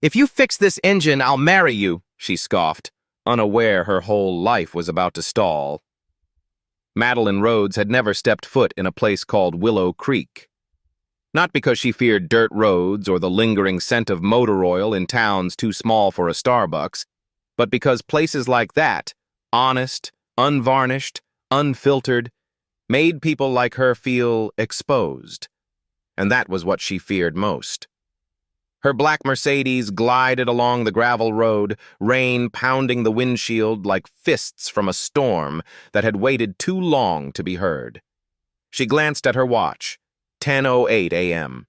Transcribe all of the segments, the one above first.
If you fix this engine, I'll marry you, she scoffed, unaware her whole life was about to stall. Madeline Rhodes had never stepped foot in a place called Willow Creek. Not because she feared dirt roads or the lingering scent of motor oil in towns too small for a Starbucks, but because places like that, honest, unvarnished, unfiltered, made people like her feel exposed. And that was what she feared most. Her black Mercedes glided along the gravel road, rain pounding the windshield like fists from a storm that had waited too long to be heard. She glanced at her watch. 10:08 a.m.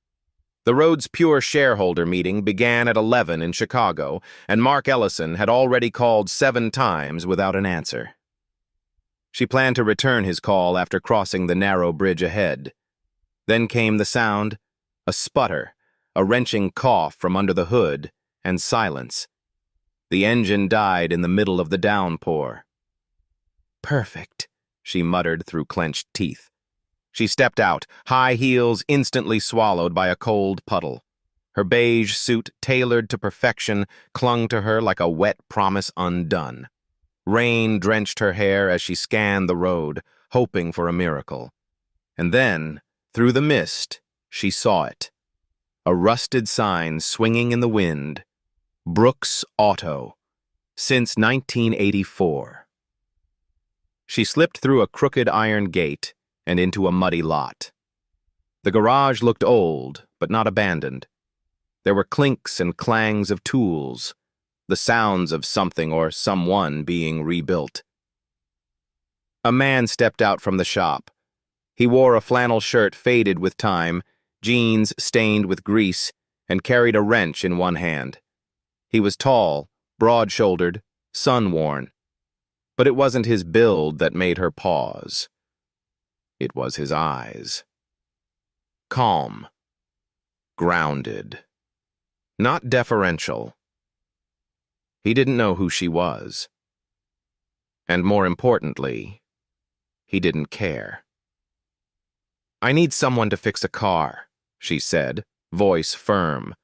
The road's Pure shareholder meeting began at 11 in Chicago, and Mark Ellison had already called 7 times without an answer. She planned to return his call after crossing the narrow bridge ahead. Then came the sound, a sputter, a wrenching cough from under the hood, and silence. The engine died in the middle of the downpour. "Perfect," she muttered through clenched teeth. She stepped out, high heels instantly swallowed by a cold puddle. Her beige suit, tailored to perfection, clung to her like a wet promise undone. Rain drenched her hair as she scanned the road, hoping for a miracle. And then, through the mist, she saw it. A rusted sign swinging in the wind. Brooks Auto. Since 1984. She slipped through a crooked iron gate and into a muddy lot. The garage looked old, but not abandoned. There were clinks and clangs of tools, the sounds of something or someone being rebuilt. A man stepped out from the shop. He wore a flannel shirt faded with time, jeans stained with grease, and carried a wrench in one hand. He was tall, broad-shouldered, sun-worn. But it wasn't his build that made her pause. It was his eyes. Calm. Grounded. Not deferential. He didn't know who she was. And more importantly, he didn't care. "I need someone to fix a car," she said, voice firm,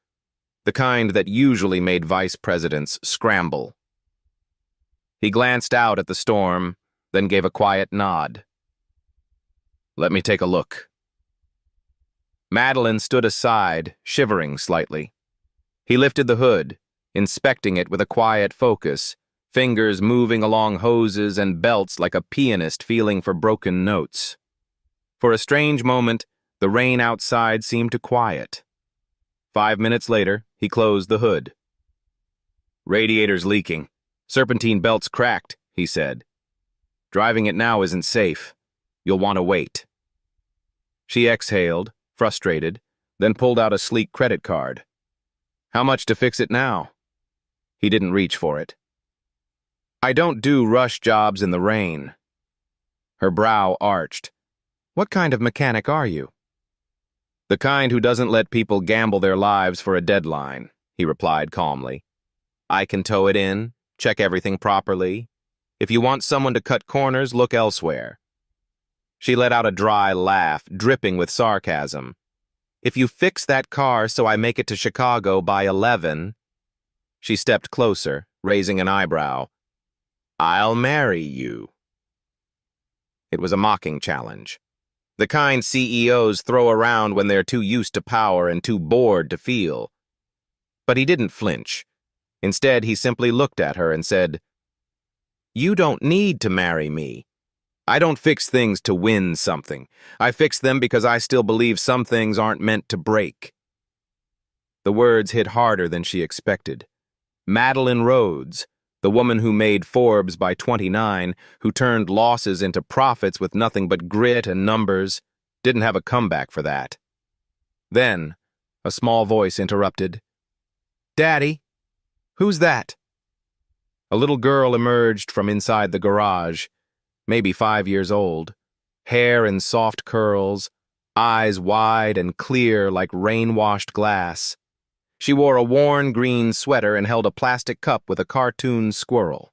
the kind that usually made vice presidents scramble. He glanced out at the storm, then gave a quiet nod. "Let me take a look." Madeline stood aside, shivering slightly. He lifted the hood, inspecting it with a quiet focus, fingers moving along hoses and belts like a pianist feeling for broken notes. For a strange moment, the rain outside seemed to quiet. 5 minutes later, he closed the hood. "Radiator's leaking. Serpentine belt's cracked," he said. "Driving it now isn't safe. You'll want to wait." She exhaled, frustrated, then pulled out a sleek credit card. "How much to fix it now?" He didn't reach for it. "I don't do rush jobs in the rain." Her brow arched. "What kind of mechanic are you?" "The kind who doesn't let people gamble their lives for a deadline," he replied calmly. "I can tow it in, check everything properly. If you want someone to cut corners, look elsewhere." She let out a dry laugh, dripping with sarcasm. "If you fix that car so I make it to Chicago by 11... She stepped closer, raising an eyebrow. "I'll marry you." It was a mocking challenge. The kind CEOs throw around when they're too used to power and too bored to feel. But he didn't flinch. Instead, he simply looked at her and said, "You don't need to marry me. I don't fix things to win something. I fix them because I still believe some things aren't meant to break." The words hit harder than she expected. Madeline Rhodes, the woman who made Forbes by 29, who turned losses into profits with nothing but grit and numbers, didn't have a comeback for that. Then, a small voice interrupted. "Daddy, who's that?" A little girl emerged from inside the garage, maybe 5 years old, hair in soft curls, eyes wide and clear like rain-washed glass. She wore a worn green sweater and held a plastic cup with a cartoon squirrel.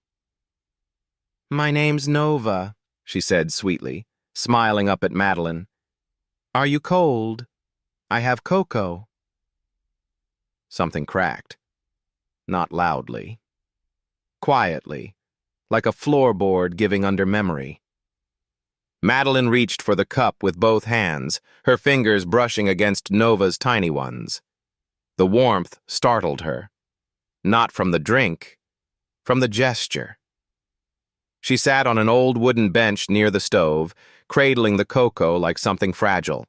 "My name's Nova," she said sweetly, smiling up at Madeline. "Are you cold? I have cocoa." Something cracked. not loudly. Quietly, like a floorboard giving under memory. Madeline reached for the cup with both hands, her fingers brushing against Nova's tiny ones. The warmth startled her. Not from the drink, from the gesture. She sat on an old wooden bench near the stove, cradling the cocoa like something fragile.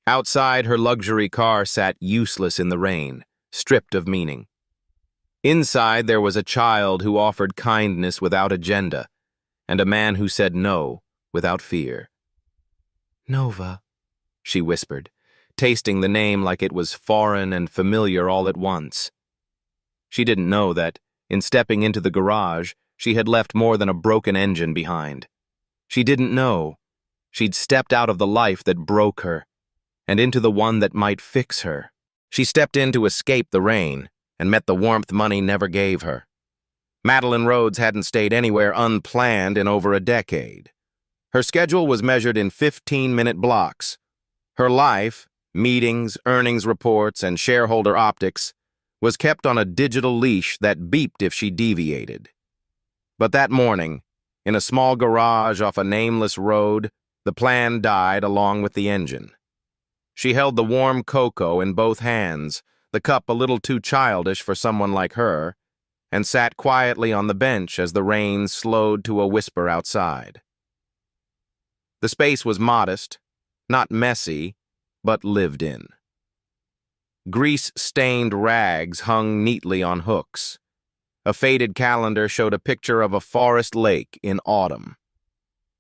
Outside, her luxury car sat useless in the rain, stripped of meaning. Inside, there was a child who offered kindness without agenda, and a man who said no without fear. "Nova," she whispered, tasting the name like it was foreign and familiar all at once. She didn't know that, in stepping into the garage, she had left more than a broken engine behind. She didn't know. She'd stepped out of the life that broke her, and into the one that might fix her. She stepped in to escape the rain, and met the warmth money never gave her. Madeline Rhodes hadn't stayed anywhere unplanned in over a decade. Her schedule was measured in 15-minute blocks. Her life, meetings, earnings reports, and shareholder optics, was kept on a digital leash that beeped if she deviated. But that morning, in a small garage off a nameless road, the plan died along with the engine. She held the warm cocoa in both hands, the cup a little too childish for someone like her, and sat quietly on the bench as the rain slowed to a whisper outside. The space was modest, not messy, but lived in. Grease-stained rags hung neatly on hooks. A faded calendar showed a picture of a forest lake in autumn.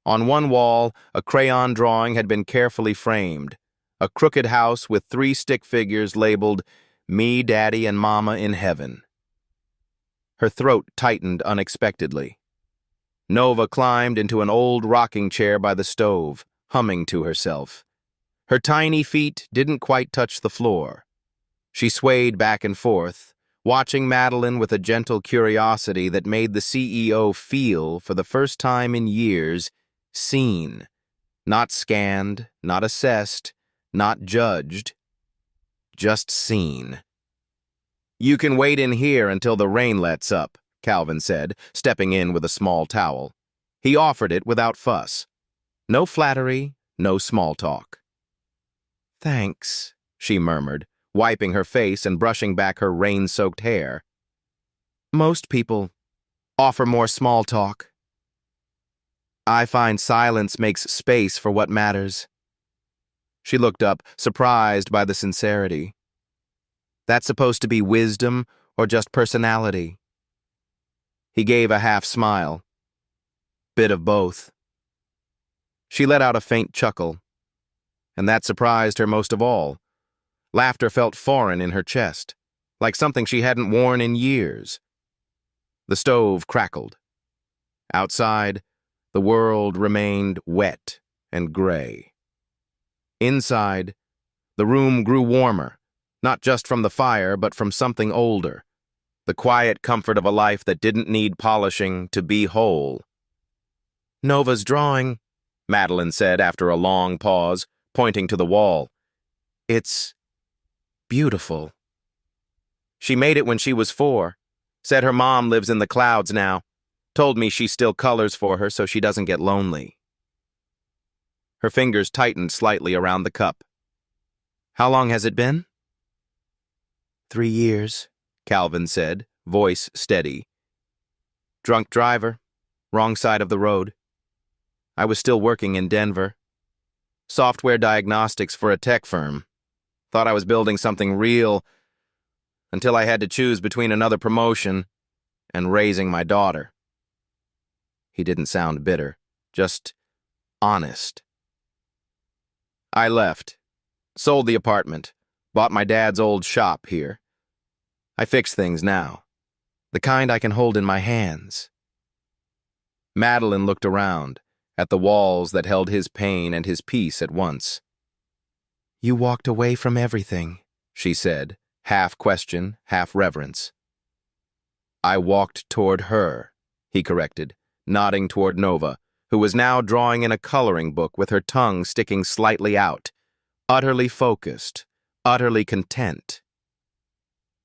On one wall, a crayon drawing had been carefully framed, a crooked house with 3 stick figures labeled "Me, Daddy, and Mama in Heaven." Her throat tightened unexpectedly. Nova climbed into an old rocking chair by the stove, humming to herself. Her tiny feet didn't quite touch the floor. She swayed back and forth, watching Madeline with a gentle curiosity that made the CEO feel, for the first time in years, seen. Not scanned, not assessed, not judged. Just seen. "You can wait in here until the rain lets up," Calvin said, stepping in with a small towel. He offered it without fuss. No flattery, no small talk. "Thanks," she murmured, wiping her face and brushing back her rain-soaked hair. "Most people offer more small talk. I find silence makes space for what matters." She looked up, surprised by the sincerity. "That's supposed to be wisdom or just personality?" He gave a half smile. "Bit of both." She let out a faint chuckle, and that surprised her most of all. Laughter felt foreign in her chest, like something she hadn't worn in years. The stove crackled. Outside, the world remained wet and gray. Inside, the room grew warmer, not just from the fire, but from something older, the quiet comfort of a life that didn't need polishing to be whole. "Nova's drawing," Madeline said after a long pause, pointing to the wall. "It's beautiful. She made it when she was 4. Said her mom lives in the clouds now. Told me she still colors for her so she doesn't get lonely." Her fingers tightened slightly around the cup. "How long has it been?" 3 years, Calvin said, voice steady. "Drunk driver, wrong side of the road. I was still working in Denver. Software diagnostics for a tech firm. Thought I was building something real until I had to choose between another promotion and raising my daughter." He didn't sound bitter, just honest. "I left, sold the apartment, bought my dad's old shop here. I fix things now, the kind I can hold in my hands." Madeline looked around, at the walls that held his pain and his peace at once. "You walked away from everything," she said, half question, half reverence. "I walked toward her," he corrected, nodding toward Nova, who was now drawing in a coloring book with her tongue sticking slightly out, utterly focused, utterly content.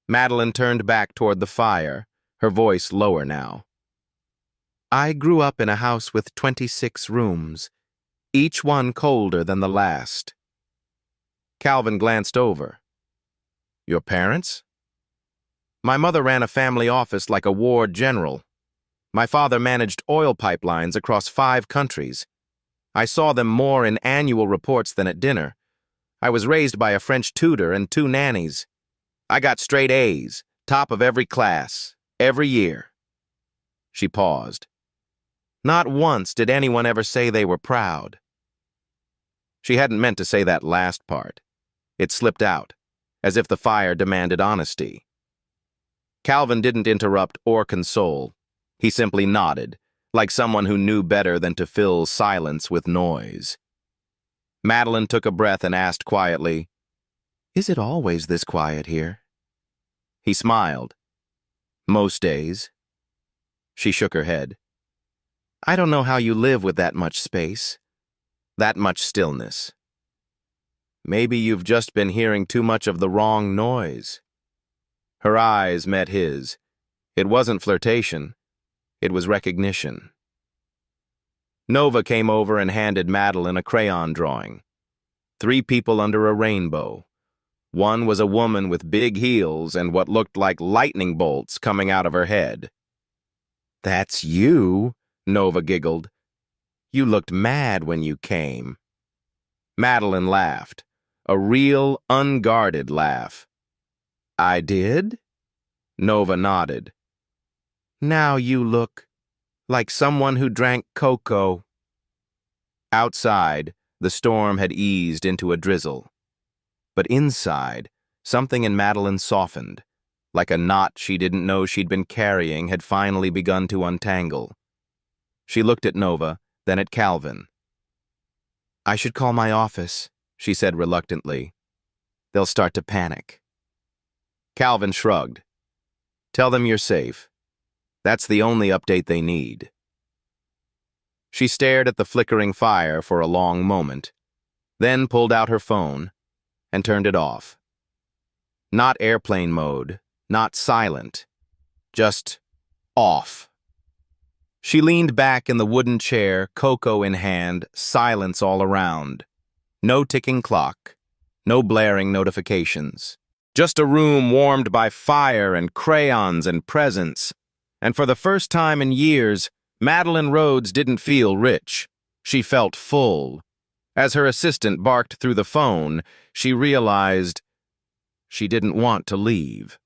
Madeline turned back toward the fire, her voice lower now. I grew up in a house with 26 rooms, each one colder than the last. Calvin glanced over. Your parents? My mother ran a family office like a war general. My father managed oil pipelines across 5 countries. I saw them more in annual reports than at dinner. I was raised by a French tutor and 2 nannies. I got straight A's, top of every class, every year. She paused. Not once did anyone ever say they were proud. She hadn't meant to say that last part. It slipped out, as if the fire demanded honesty. Calvin didn't interrupt or console. He simply nodded, like someone who knew better than to fill silence with noise. Madeline took a breath and asked quietly, Is it always this quiet here? He smiled. Most days. She shook her head. I don't know how you live with that much space, that much stillness. Maybe you've just been hearing too much of the wrong noise. Her eyes met his. It wasn't flirtation. It was recognition. Nova came over and handed Madeline a crayon drawing. 3 people under a rainbow. One was a woman with big heels and what looked like lightning bolts coming out of her head. That's you, Nova giggled. You looked mad when you came. Madeline laughed, a real, unguarded laugh. I did? Nova nodded. Now you look like someone who drank cocoa. Outside, the storm had eased into a drizzle. But inside, something in Madeline softened, like a knot she didn't know she'd been carrying had finally begun to untangle. She looked at Nova, then at Calvin. I should call my office, she said reluctantly. They'll start to panic. Calvin shrugged. Tell them you're safe. That's the only update they need. She stared at the flickering fire for a long moment, then pulled out her phone and turned it off. Not airplane mode, not silent, just off. She leaned back in the wooden chair, cocoa in hand, silence all around. No ticking clock, no blaring notifications. Just a room warmed by fire and crayons and presents. And for the first time in years, Madeline Rhodes didn't feel rich. She felt full. As her assistant barked through the phone, she realized she didn't want to leave.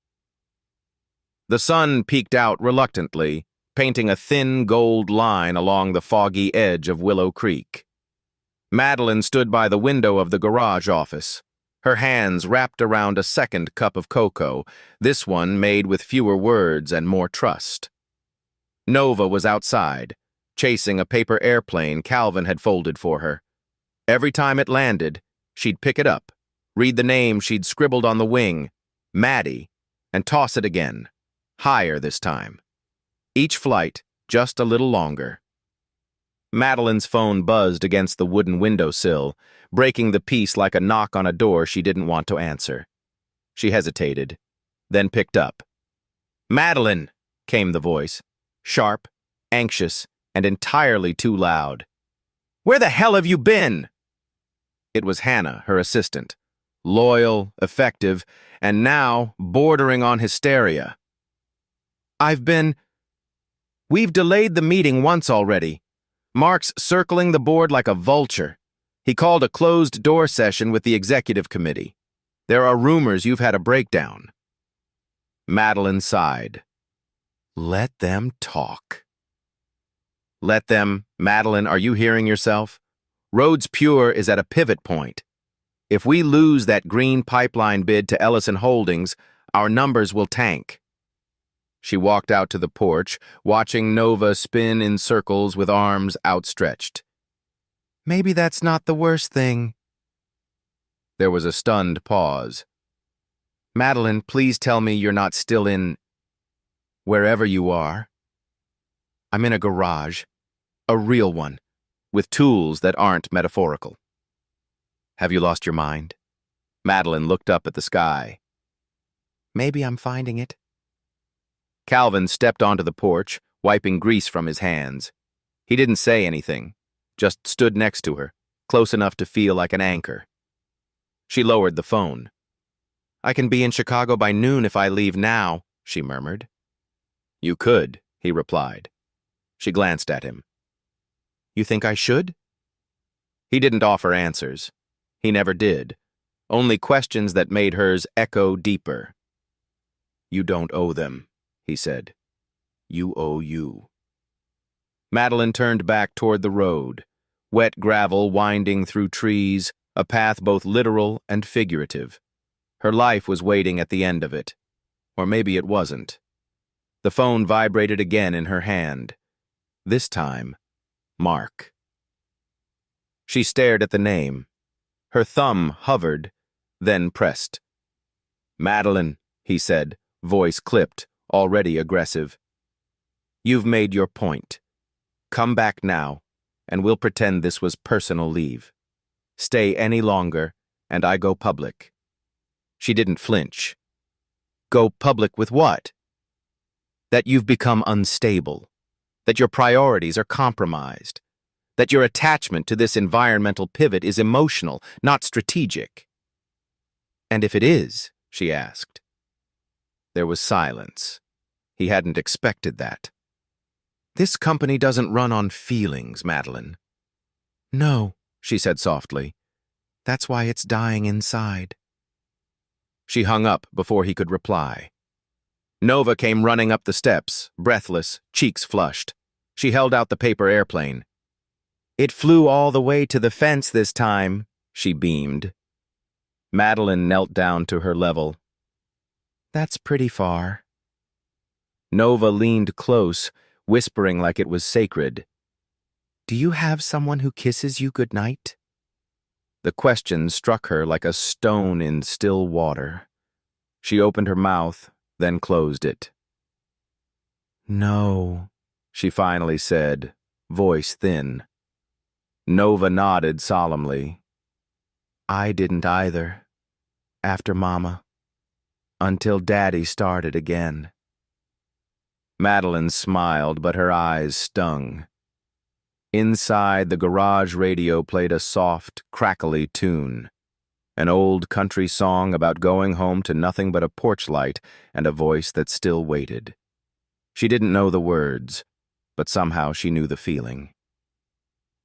The sun peeked out reluctantly, painting a thin gold line along the foggy edge of Willow Creek. Madeline stood by the window of the garage office, her hands wrapped around a second cup of cocoa, this one made with fewer words and more trust. Nova was outside, chasing a paper airplane Calvin had folded for her. Every time it landed, she'd pick it up, read the name she'd scribbled on the wing, Maddie, and toss it again, higher this time. Each flight, just a little longer. Madeline's phone buzzed against the wooden windowsill, breaking the peace like a knock on a door she didn't want to answer. She hesitated, then picked up. Madeline, came the voice, sharp, anxious, and entirely too loud. Where the hell have you been? It was Hannah, her assistant, loyal, effective, and now bordering on hysteria. We've delayed the meeting once already. Mark's circling the board like a vulture. He called a closed-door session with the executive committee. There are rumors you've had a breakdown. Madeline sighed. Let them talk. Let them, Madeline, are you hearing yourself? Rhodes Pure is at a pivot point. If we lose that green pipeline bid to Ellison Holdings, our numbers will tank. She walked out to the porch, watching Nova spin in circles with arms outstretched. Maybe that's not the worst thing. There was a stunned pause. Madeline, please tell me you're not still in... wherever you are. I'm in a garage, a real one, with tools that aren't metaphorical. Have you lost your mind? Madeline looked up at the sky. Maybe I'm finding it. Calvin stepped onto the porch, wiping grease from his hands. He didn't say anything, just stood next to her, close enough to feel like an anchor. She lowered the phone. "I can be in Chicago by noon if I leave now," she murmured. "You could," he replied. She glanced at him. "You think I should?" He didn't offer answers. He never did. Only questions that made hers echo deeper. "You don't owe them," he said. "You owe you." Madeline turned back toward the road, wet gravel winding through trees, a path both literal and figurative. Her life was waiting at the end of it. Or maybe it wasn't. The phone vibrated again in her hand. This time, Mark. She stared at the name. Her thumb hovered, then pressed. "Madeline," he said, voice clipped, already aggressive. "You've made your point. Come back now, and we'll pretend this was personal leave. Stay any longer, and I go public." She didn't flinch. "Go public with what?" "That you've become unstable, that your priorities are compromised, that your attachment to this environmental pivot is emotional, not strategic." "And if it is?" she asked. There was silence. He hadn't expected that. "This company doesn't run on feelings, Madeline." "No," she said softly. "That's why it's dying inside." She hung up before he could reply. Nova came running up the steps, breathless, cheeks flushed. She held out the paper airplane. "It flew all the way to the fence this time," she beamed. Madeline knelt down to her level. "That's pretty far." Nova leaned close, whispering like it was sacred. "Do you have someone who kisses you goodnight?" The question struck her like a stone in still water. She opened her mouth, then closed it. "No," she finally said, voice thin. Nova nodded solemnly. "I didn't either. After Mama. Until Daddy started again." Madeline smiled, but her eyes stung. Inside, the garage radio played a soft, crackly tune. An old country song about going home to nothing but a porch light and a voice that still waited. She didn't know the words, but somehow she knew the feeling.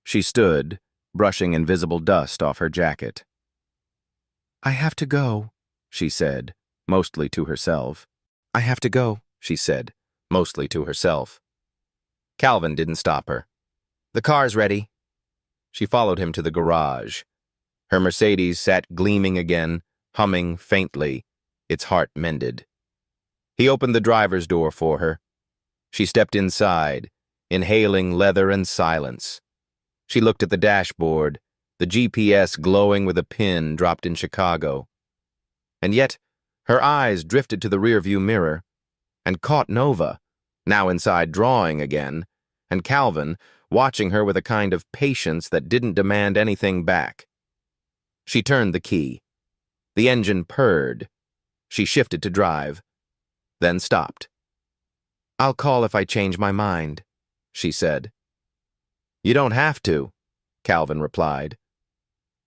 She stood, brushing invisible dust off her jacket. "I have to go," she said, mostly to herself. "I have to go," she said, mostly to herself. Calvin didn't stop her. "The car's ready." She followed him to the garage. Her Mercedes sat gleaming again, humming faintly, its heart mended. He opened the driver's door for her. She stepped inside, inhaling leather and silence. She looked at the dashboard, the GPS glowing with a pin dropped in Chicago. And yet, her eyes drifted to the rearview mirror and caught Nova, now inside drawing again, and Calvin, watching her with a kind of patience that didn't demand anything back. She turned the key. The engine purred. She shifted to drive, then stopped. "I'll call if I change my mind," she said. "You don't have to," Calvin replied.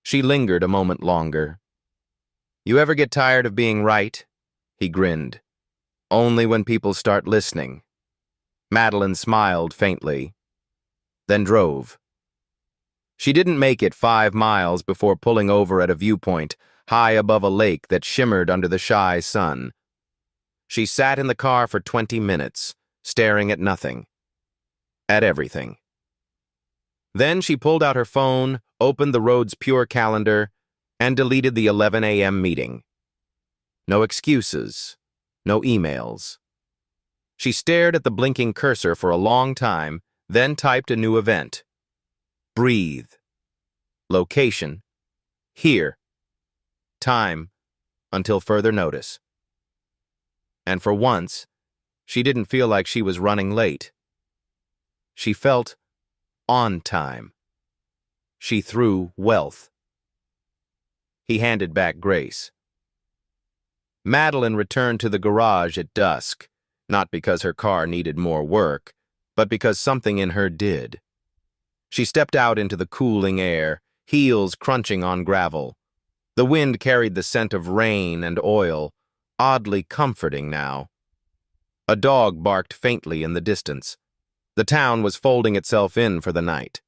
She lingered a moment longer. "You ever get tired of being right?" He grinned. "Only when people start listening." Madeline smiled faintly, then drove. She didn't make it 5 miles before pulling over at a viewpoint, high above a lake that shimmered under the shy sun. She sat in the car for 20 minutes, staring at nothing. At everything. Then she pulled out her phone, opened the road's pure calendar, and deleted the 11 a.m. meeting. No excuses, no emails. She stared at the blinking cursor for a long time, then typed a new event. Breathe. Location. Here. Time. Until further notice. And for once, she didn't feel like she was running late. She felt on time. She threw wealth. He handed back Grace. Madeline returned to the garage at dusk, not because her car needed more work, but because something in her did. She stepped out into the cooling air, heels crunching on gravel. The wind carried the scent of rain and oil, oddly comforting now. A dog barked faintly in the distance. The town was folding itself in for the night.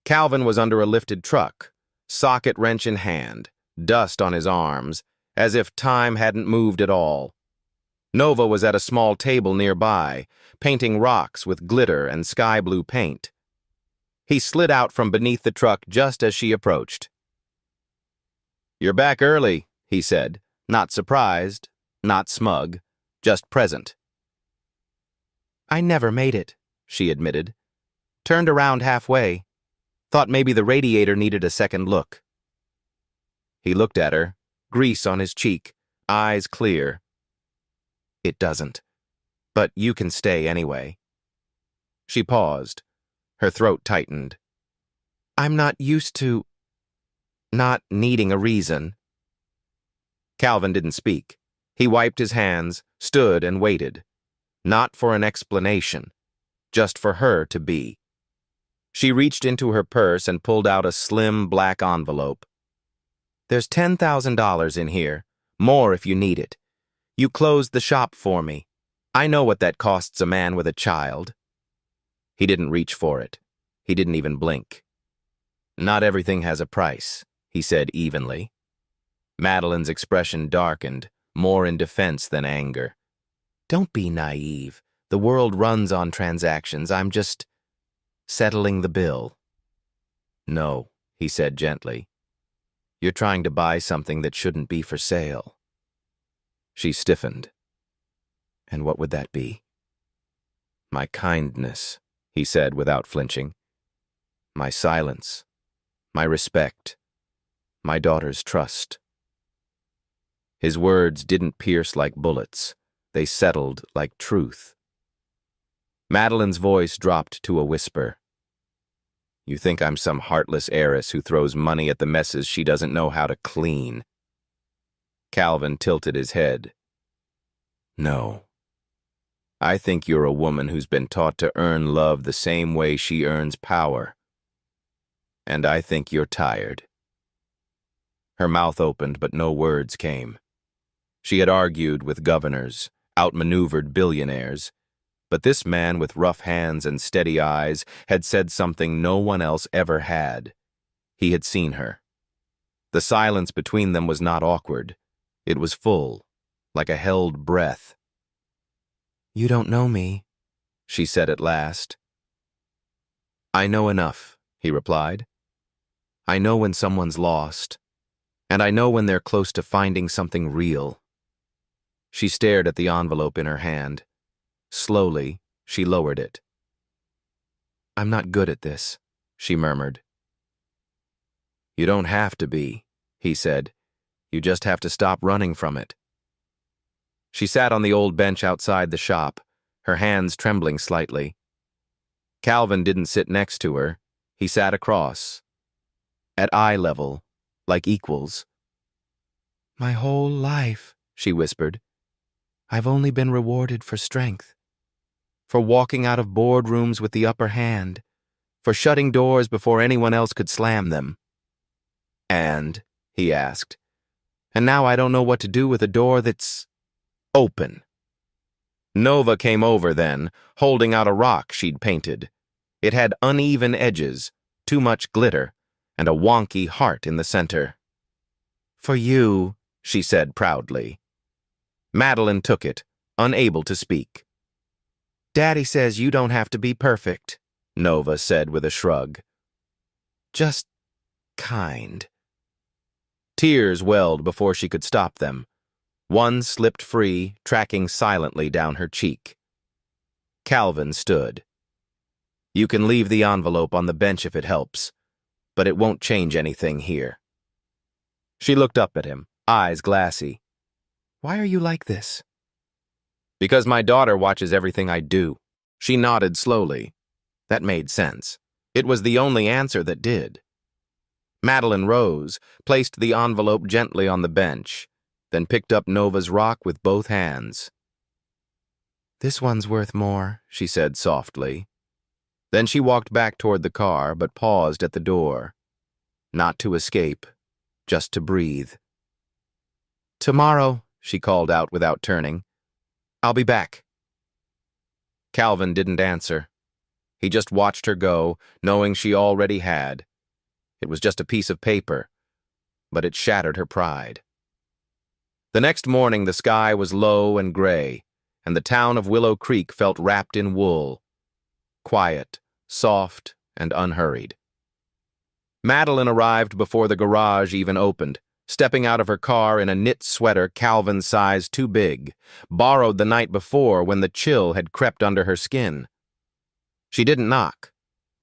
Calvin was under a lifted truck, socket wrench in hand, dust on his arms, as if time hadn't moved at all. Nova was at a small table nearby, painting rocks with glitter and sky blue paint. He slid out from beneath the truck just as she approached. "You're back early," he said, not surprised, not smug, just present. "I never made it," she admitted. "Turned around halfway. Thought maybe the radiator needed a second look." He looked at her, grease on his cheek, eyes clear. "It doesn't. But you can stay anyway." She paused. Her throat tightened. "I'm not used to not needing a reason." Calvin didn't speak. He wiped his hands, stood and waited. Not for an explanation, just for her to be. She reached into her purse and pulled out a slim black envelope. "There's $10,000 in here, more if you need it. You closed the shop for me. I know what that costs a man with a child." He didn't reach for it. He didn't even blink. "Not everything has a price," he said evenly. Madeline's expression darkened, more in defense than anger. "Don't be naive. The world runs on transactions. I'm just settling the bill." "No," he said gently. "You're trying to buy something that shouldn't be for sale." She stiffened. "And what would that be?" "My kindness," he said without flinching. "My silence. My respect. My daughter's trust." His words didn't pierce like bullets. They settled like truth. Madeline's voice dropped to a whisper. "You think I'm some heartless heiress who throws money at the messes she doesn't know how to clean?" Calvin tilted his head. "No. I think you're a woman who's been taught to earn love the same way she earns power. And I think you're tired." Her mouth opened, but no words came. She had argued with governors, outmaneuvered billionaires, but this man with rough hands and steady eyes had said something no one else ever had. He had seen her. The silence between them was not awkward. It was full, like a held breath. "You don't know me," she said at last. "I know enough," he replied. "I know when someone's lost, and I know when they're close to finding something real." She stared at the envelope in her hand. Slowly, she lowered it. "I'm not good at this," she murmured. "You don't have to be," he said. "You just have to stop running from it." She sat on the old bench outside the shop, her hands trembling slightly. Calvin didn't sit next to her. He sat across, at eye level, like equals. "My whole life," she whispered, "I've only been rewarded for strength, for walking out of boardrooms with the upper hand, for shutting doors before anyone else could slam them." "And?" he asked. "And now I don't know what to do with a door that's open." Nova came over then, holding out a rock she'd painted. It had uneven edges, too much glitter, and a wonky heart in the center. "For you," she said proudly. Madeline took it, unable to speak. "Daddy says you don't have to be perfect," Nova said with a shrug. "Just kind." Tears welled before she could stop them. One slipped free, tracking silently down her cheek. Calvin stood. "You can leave the envelope on the bench if it helps, but it won't change anything here." She looked up at him, eyes glassy. "Why are you like this?" "Because my daughter watches everything I do." She nodded slowly. That made sense. It was the only answer that did. Madeline rose, placed the envelope gently on the bench, then picked up Nova's rock with both hands. "This one's worth more," she said softly. Then she walked back toward the car, but paused at the door. Not to escape, just to breathe. "Tomorrow," she called out without turning. "I'll be back." Calvin didn't answer. He just watched her go, knowing she already had. It was just a piece of paper, but it shattered her pride. The next morning the sky was low and gray, and the town of Willow Creek felt wrapped in wool. Quiet, soft, and unhurried. Madeline arrived before the garage even opened, stepping out of her car in a knit sweater Calvin's size too big, borrowed the night before when the chill had crept under her skin. She didn't knock.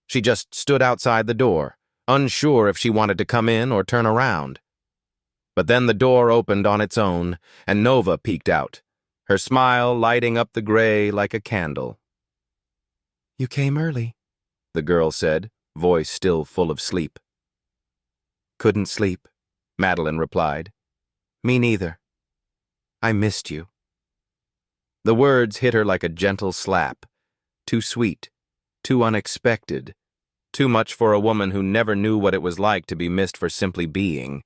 She just stood outside the door, unsure if she wanted to come in or turn around. But then the door opened on its own, and Nova peeked out, her smile lighting up the gray like a candle. "You came early," the girl said, voice still full of sleep. "Couldn't sleep," Madeline replied. "Me neither. I missed you." The words hit her like a gentle slap. Too sweet, too unexpected, too much for a woman who never knew what it was like to be missed for simply being.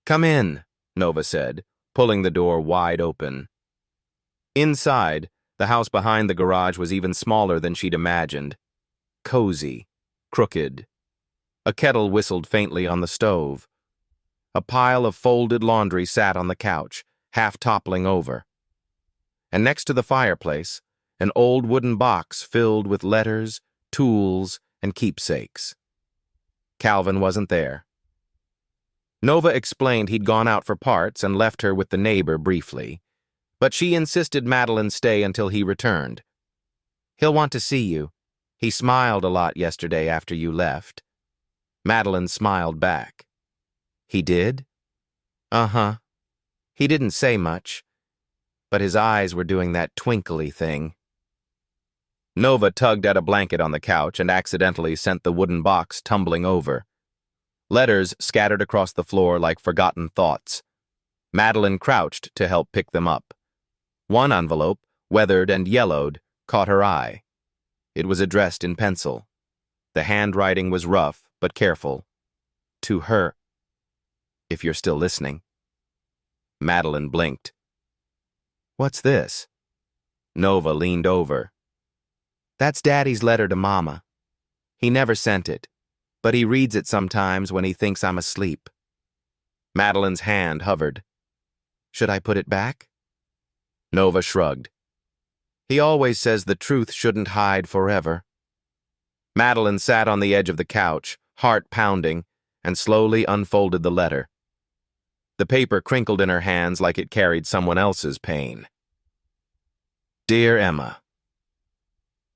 "Come in," Nova said, pulling the door wide open. Inside, the house behind the garage was even smaller than she'd imagined. Cozy, crooked. A kettle whistled faintly on the stove. A pile of folded laundry sat on the couch, half toppling over. And next to the fireplace, an old wooden box filled with letters, tools, and keepsakes. Calvin wasn't there. Nova explained he'd gone out for parts and left her with the neighbor briefly, but she insisted Madeline stay until he returned. "He'll want to see you. He smiled a lot yesterday after you left." Madeline smiled back. "He did?" "Uh-huh. He didn't say much, but his eyes were doing that twinkly thing." Nova tugged at a blanket on the couch and accidentally sent the wooden box tumbling over. Letters scattered across the floor like forgotten thoughts. Madeline crouched to help pick them up. One envelope, weathered and yellowed, caught her eye. It was addressed in pencil. The handwriting was rough but careful. "To her, if you're still listening." Madeline blinked. "What's this?" Nova leaned over. "That's Daddy's letter to Mama. He never sent it, but he reads it sometimes when he thinks I'm asleep." Madeline's hand hovered. "Should I put it back?" Nova shrugged. "He always says the truth shouldn't hide forever." Madeline sat on the edge of the couch, heart pounding, and slowly unfolded the letter. The paper crinkled in her hands like it carried someone else's pain. "Dear Emma,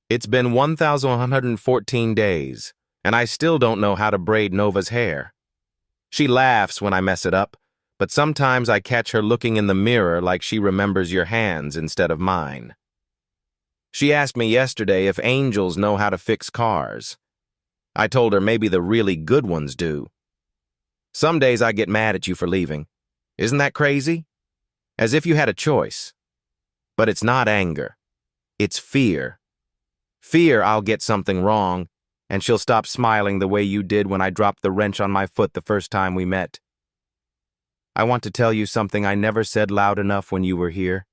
it's been 1,114 days, and I still don't know how to braid Nova's hair. She laughs when I mess it up, but sometimes I catch her looking in the mirror like she remembers your hands instead of mine. She asked me yesterday if angels know how to fix cars. I told her maybe the really good ones do. Some days I get mad at you for leaving. Isn't that crazy? As if you had a choice. But it's not anger. It's fear. Fear I'll get something wrong, and she'll stop smiling the way you did when I dropped the wrench on my foot the first time we met. I want to tell you something I never said loud enough when you were here.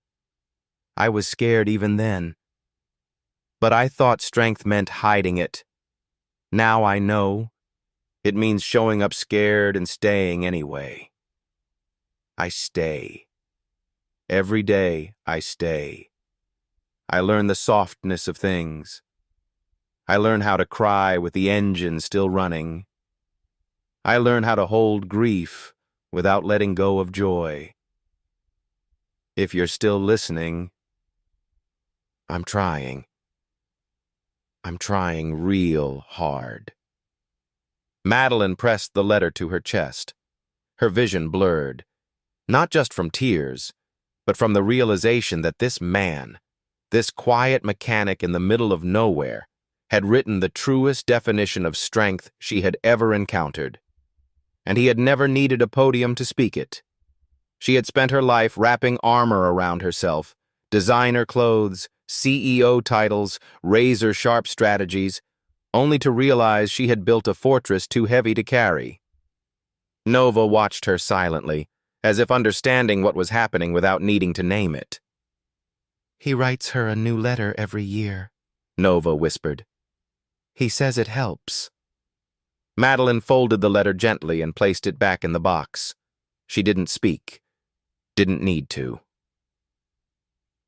I was scared even then. But I thought strength meant hiding it. Now I know. It means showing up scared and staying anyway. I stay. Every day I stay. I learn the softness of things. I learn how to cry with the engine still running. I learn how to hold grief without letting go of joy. If you're still listening, I'm trying. I'm trying real hard." Madeline pressed the letter to her chest. Her vision blurred, not just from tears, but from the realization that this man, this quiet mechanic in the middle of nowhere, had written the truest definition of strength she had ever encountered. And he had never needed a podium to speak it. She had spent her life wrapping armor around herself, designer clothes, CEO titles, razor-sharp strategies, only to realize she had built a fortress too heavy to carry. Nova watched her silently, as if understanding what was happening without needing to name it. He writes her a new letter every year, Nova whispered. He says it helps. Madeline folded the letter gently and placed it back in the box. She didn't speak. Didn't need to.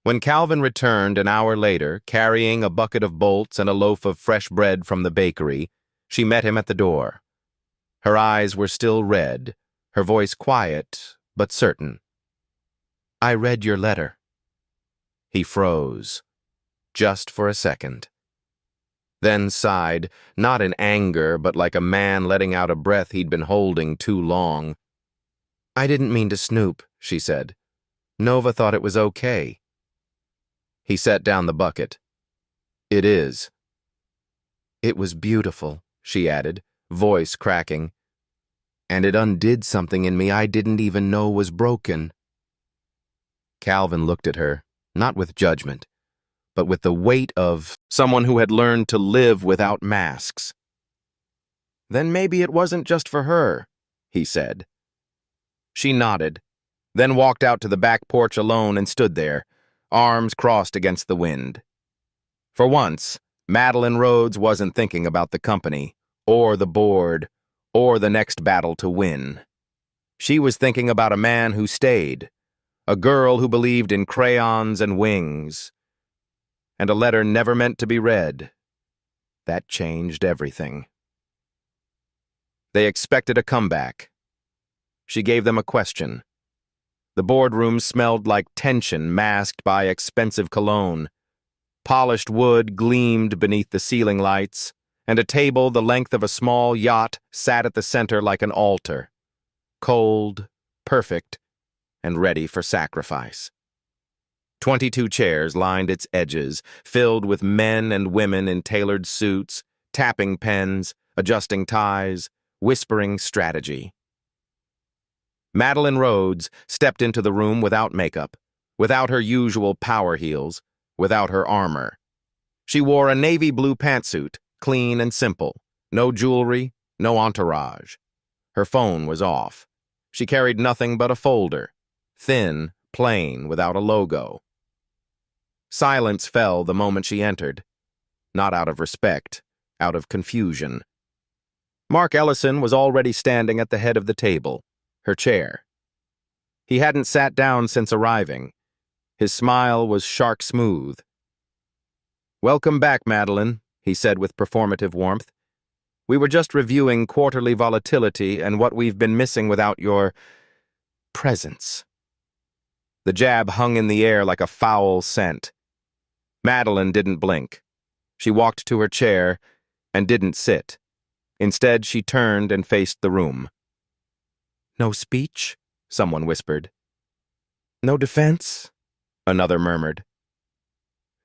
When Calvin returned an hour later, carrying a bucket of bolts and a loaf of fresh bread from the bakery, she met him at the door. Her eyes were still red, her voice quiet, but certain. I read your letter. He froze, just for a second. Then sighed, not in anger, but like a man letting out a breath he'd been holding too long. I didn't mean to snoop, she said. Nova thought it was okay. He set down the bucket. It is. It was beautiful, she added, voice cracking. And it undid something in me I didn't even know was broken. Calvin looked at her, not with judgment, but with the weight of someone who had learned to live without masks. Then maybe it wasn't just for her, he said. She nodded, then walked out to the back porch alone and stood there, arms crossed against the wind. For once, Madeline Rhodes wasn't thinking about the company, or the board, or the next battle to win. She was thinking about a man who stayed, a girl who believed in crayons and wings, and a letter never meant to be read. That changed everything. They expected a comeback. She gave them a question. The boardroom smelled like tension masked by expensive cologne. Polished wood gleamed beneath the ceiling lights, and a table the length of a small yacht sat at the center like an altar. Cold, perfect, and ready for sacrifice. 22 chairs lined its edges, filled with men and women in tailored suits, tapping pens, adjusting ties, whispering strategy. Madeline Rhodes stepped into the room without makeup, without her usual power heels, without her armor. She wore a navy blue pantsuit, clean and simple, no jewelry, no entourage. Her phone was off. She carried nothing but a folder, thin, plain, without a logo. Silence fell the moment she entered, not out of respect, out of confusion. Mark Ellison was already standing at the head of the table, her chair. He hadn't sat down since arriving. His smile was shark smooth. "Welcome back, Madeline," he said with performative warmth. "We were just reviewing quarterly volatility and what we've been missing without your presence." The jab hung in the air like a foul scent. Madeline didn't blink. She walked to her chair and didn't sit. Instead, she turned and faced the room. No speech? Someone whispered. No defense? Another murmured.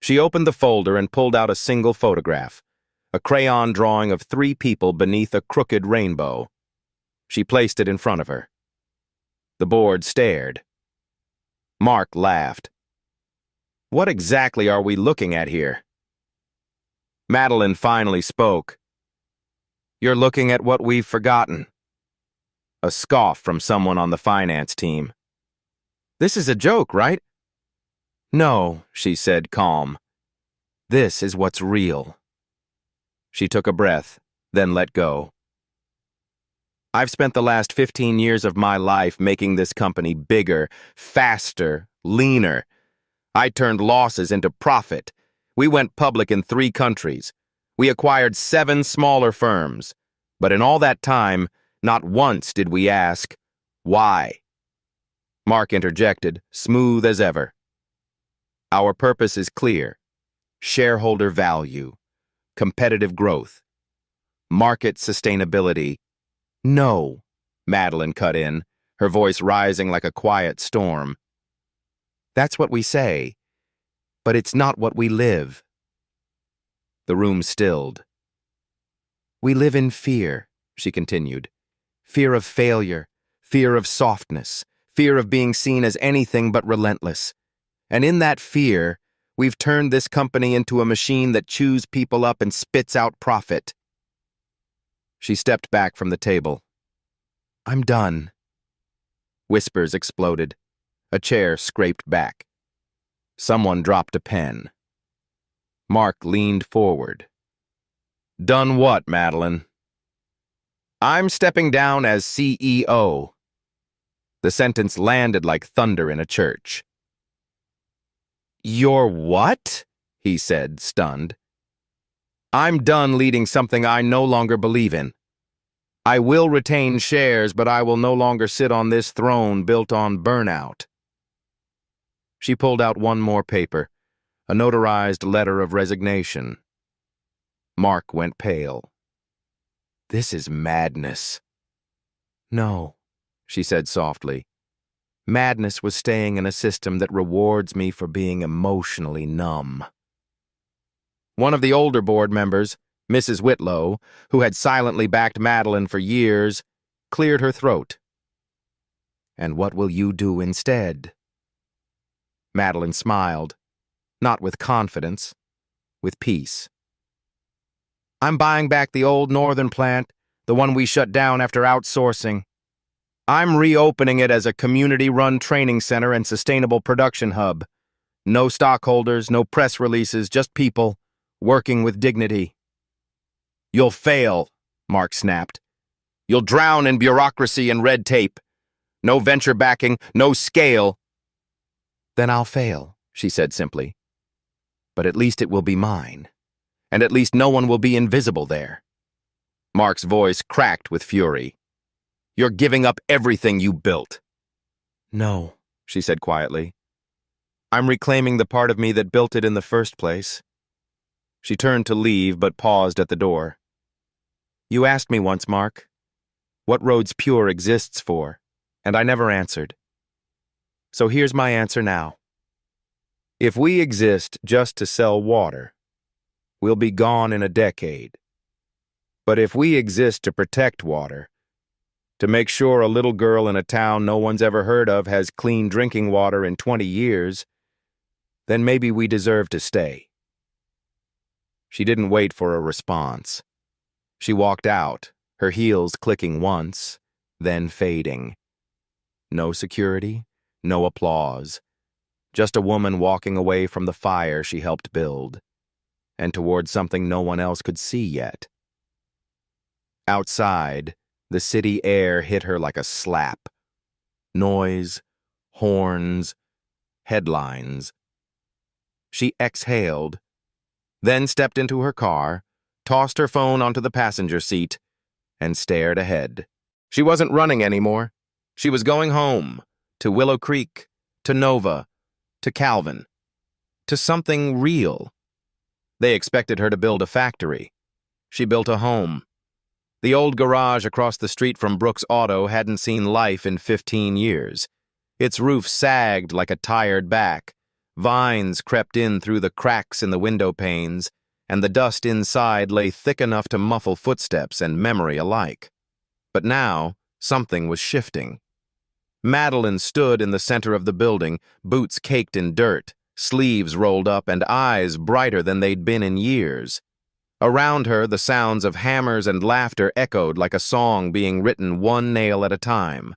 She opened the folder and pulled out a single photograph, a crayon drawing of 3 people beneath a crooked rainbow. She placed it in front of her. The board stared. Mark laughed. "What exactly are we looking at here?" Madeline finally spoke. "You're looking at what we've forgotten." A scoff from someone on the finance team. "This is a joke, right?" "No," she said, calm. "This is what's real." She took a breath, then let go. "I've spent the last 15 years of my life making this company bigger, faster, leaner. I turned losses into profit. We went public in 3 countries. We acquired 7 smaller firms. But in all that time, not once did we ask, why?" Mark interjected, smooth as ever. "Our purpose is clear. Shareholder value, competitive growth, market sustainability." "No," Madeline cut in, her voice rising like a quiet storm. "That's what we say, but it's not what we live." The room stilled. "We live in fear," she continued. "Fear of failure, fear of softness, fear of being seen as anything but relentless. And in that fear, we've turned this company into a machine that chews people up and spits out profit. She stepped back from the table. I'm done. Whispers exploded. A chair scraped back. Someone dropped a pen. Mark leaned forward. Done what, Madeline? I'm stepping down as CEO. The sentence landed like thunder in a church. You're what? He said, stunned. I'm done leading something I no longer believe in. I will retain shares, but I will no longer sit on this throne built on burnout. She pulled out one more paper, a notarized letter of resignation. Mark went pale. This is madness. No, she said softly. Madness was staying in a system that rewards me for being emotionally numb. One of the older board members, Mrs. Whitlow, who had silently backed Madeline for years, cleared her throat. And what will you do instead? Madeline smiled, not with confidence, with peace. I'm buying back the old northern plant, the one we shut down after outsourcing. I'm reopening it as a community-run training center and sustainable production hub. No stockholders, no press releases, just people working with dignity. You'll fail, Mark snapped. You'll drown in bureaucracy and red tape. No venture backing, no scale. Then I'll fail, she said simply. But at least it will be mine. And at least no one will be invisible there. Mark's voice cracked with fury. You're giving up everything you built. No, she said quietly. I'm reclaiming the part of me that built it in the first place. She turned to leave, but paused at the door. You asked me once, Mark, what Rhodes Pure exists for, and I never answered. So here's my answer now. If we exist just to sell water, we'll be gone in a decade. But if we exist to protect water, to make sure a little girl in a town no one's ever heard of has clean drinking water in 20 years, then maybe we deserve to stay. She didn't wait for a response. She walked out, her heels clicking once, then fading. No security, no applause. Just a woman walking away from the fire she helped build, and toward something no one else could see yet. Outside, the city air hit her like a slap. Noise, horns, headlines. She exhaled, then stepped into her car, tossed her phone onto the passenger seat, and stared ahead. She wasn't running anymore. She was going home, to Willow Creek, to Nova, to Calvin, to something real. They expected her to build a factory. She built a home. The old garage across the street from Brooks Auto hadn't seen life in 15 years. Its roof sagged like a tired back. Vines crept in through the cracks in the window panes, and the dust inside lay thick enough to muffle footsteps and memory alike. But now, something was shifting. Madeline stood in the center of the building, boots caked in dirt, sleeves rolled up, and eyes brighter than they'd been in years. Around her, the sounds of hammers and laughter echoed like a song being written one nail at a time.